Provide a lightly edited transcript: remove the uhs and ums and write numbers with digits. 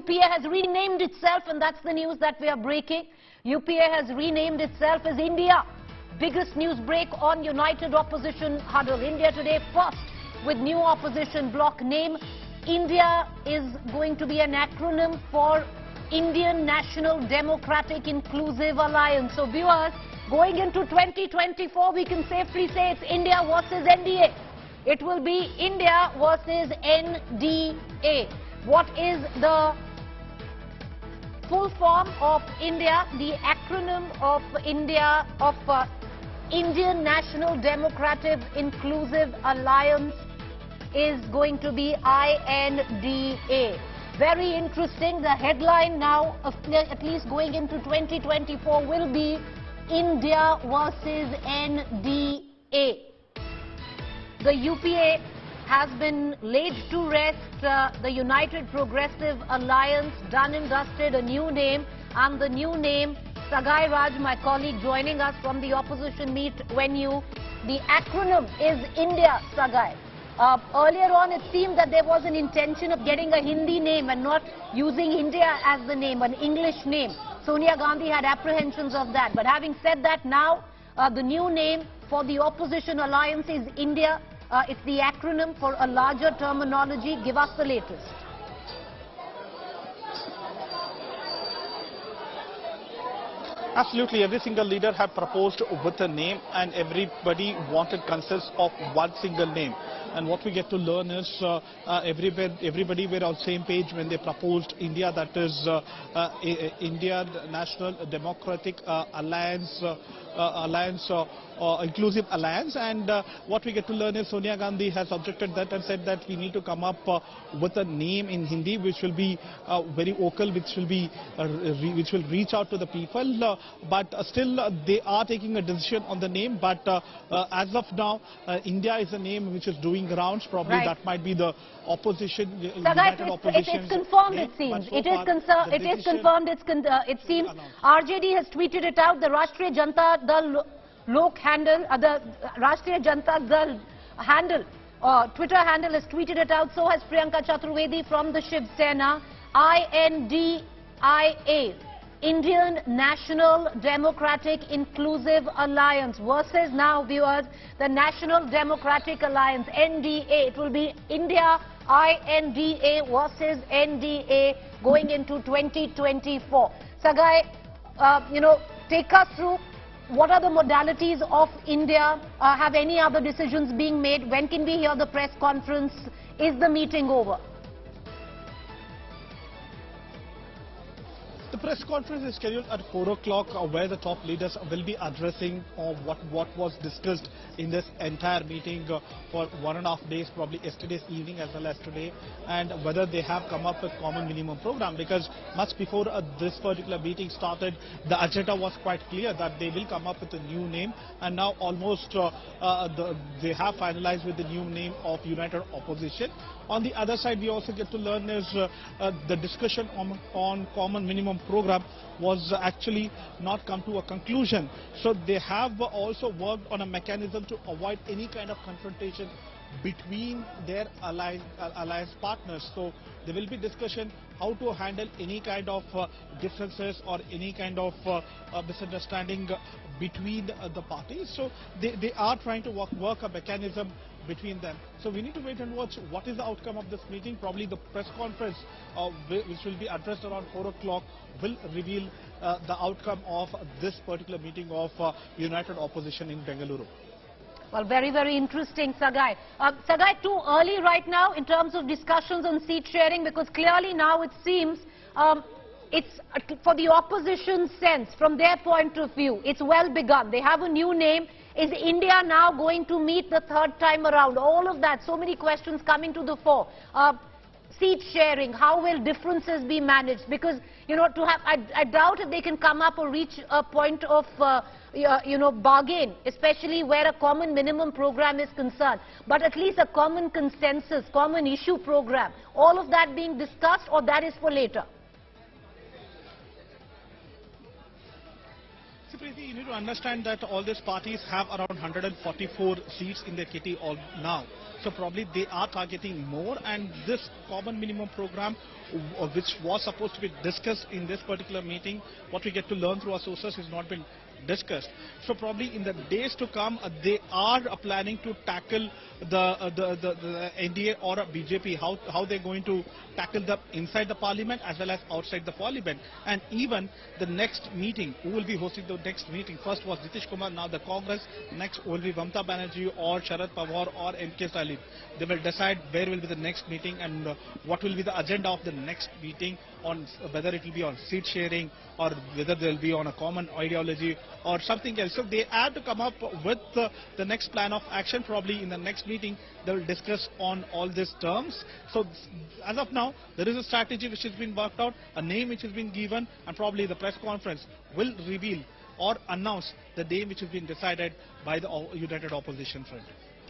UPA has renamed itself, and that's the news that we are breaking. UPA has renamed itself as India. Biggest news break on United Opposition Huddle. India Today first with new opposition bloc name. India is going to be an acronym for Indian National Democratic Inclusive Alliance. So viewers, going into 2024, we can safely say it's India versus NDA. It will be India versus NDA. What is the full form of India? The acronym of India, Indian National Democratic Inclusive Alliance, is going to be I.N.D.A. Very interesting. The headline now, at least going into 2024, will be India versus N.D.A. The UPA has been laid to rest. The United Progressive Alliance, done and dusted, a new name. And the new name, Sagai Raj, my colleague, joining us from the opposition meet venue. The acronym is India, Sagai. Earlier on, it seemed that there was an intention of getting a Hindi name and not using India as the name, an English name. Sonia Gandhi had apprehensions of that. But having said that, now the new name for the opposition alliance is India. It's the acronym for a larger terminology. Give us the latest. Absolutely, every single leader had proposed with a name, and everybody wanted consensus of one single name. And what we get to learn is everybody were on the same page when they proposed India, that is India National Democratic Alliance, Inclusive Alliance. And what we get to learn is Sonia Gandhi has objected that and said that we need to come up with a name in Hindi which will be very vocal, which will reach out to the people. But still they are taking a decision on the name. But as of now, India is a name which is doing rounds. Probably right. That might be the opposition, united opposition. It's confirmed, it seems. So it is confirmed. It seems. RJD has tweeted it out. The Rashtriya Janata Dal Lok handle, the Rashtriya Janata Dal handle, Twitter handle has tweeted it out. So has Priyanka Chaturvedi from the Shiv Sena. I.N.D.I.A. Indian National Democratic Inclusive Alliance versus now, viewers, the National Democratic Alliance, N.D.A. It will be India I.N.D.A. versus N.D.A. going into 2024. Sagai, take us through what are the modalities of India? Have any other decisions being made? When can we hear the press conference? Is the meeting over? The press conference is scheduled at 4 o'clock where the top leaders will be addressing what was discussed in this entire meeting for 1.5 days, probably yesterday's evening as well as today, and whether they have come up with common minimum program, because much before this particular meeting started, the agenda was quite clear that they will come up with a new name, and now almost they have finalized with the new name of United Opposition. On the other side, we also get to learn is the discussion on common minimum program was actually not come to a conclusion. So they have also worked on a mechanism to avoid any kind of confrontation between their alliance partners. So there will be discussion how to handle any kind of differences or any kind of misunderstanding between the parties. So they are trying to work a mechanism between them. So we need to wait and watch what is the outcome of this meeting. Probably the press conference which will be addressed around 4 o'clock will reveal the outcome of this particular meeting of United Opposition in Bengaluru. Well, very, very interesting, Sagai. Sagai, too early right now in terms of discussions on seat sharing, because clearly now it seems it's for the opposition sense, from their point of view, it's well begun. They have a new name. Is India now going to meet the third time around? All of that, so many questions coming to the fore. Seat sharing, how will differences be managed? Because, I doubt if they can come up or reach a point of, bargain, especially where a common minimum program is concerned. But at least a common consensus, common issue program, all of that being discussed, or that is for later? See, Preeti, you need to understand that all these parties have around 144 seats in their kitty all now. So probably they are targeting more, and this common minimum program, which was supposed to be discussed in this particular meeting, what we get to learn through our sources, has not been discussed. So probably in the days to come, they are planning to tackle the NDA or BJP, how they're going to tackle the inside the parliament as well as outside the parliament. And even the next meeting, who will be hosting the next meeting? First was Nitish Kumar, now the Congress. Next will be Mamata Banerjee or Sharad Pawar or M K Stalin. They will decide where will be the next meeting and what will be the agenda of the next meeting, on whether it will be on seat sharing or whether they will be on a common ideology or something else. So they have to come up with the next plan of action. Probably in the next meeting they will discuss on all these terms. So as of now, there is a strategy which has been worked out, a name which has been given, and probably the press conference will reveal or announce the name which has been decided by the United Opposition Front.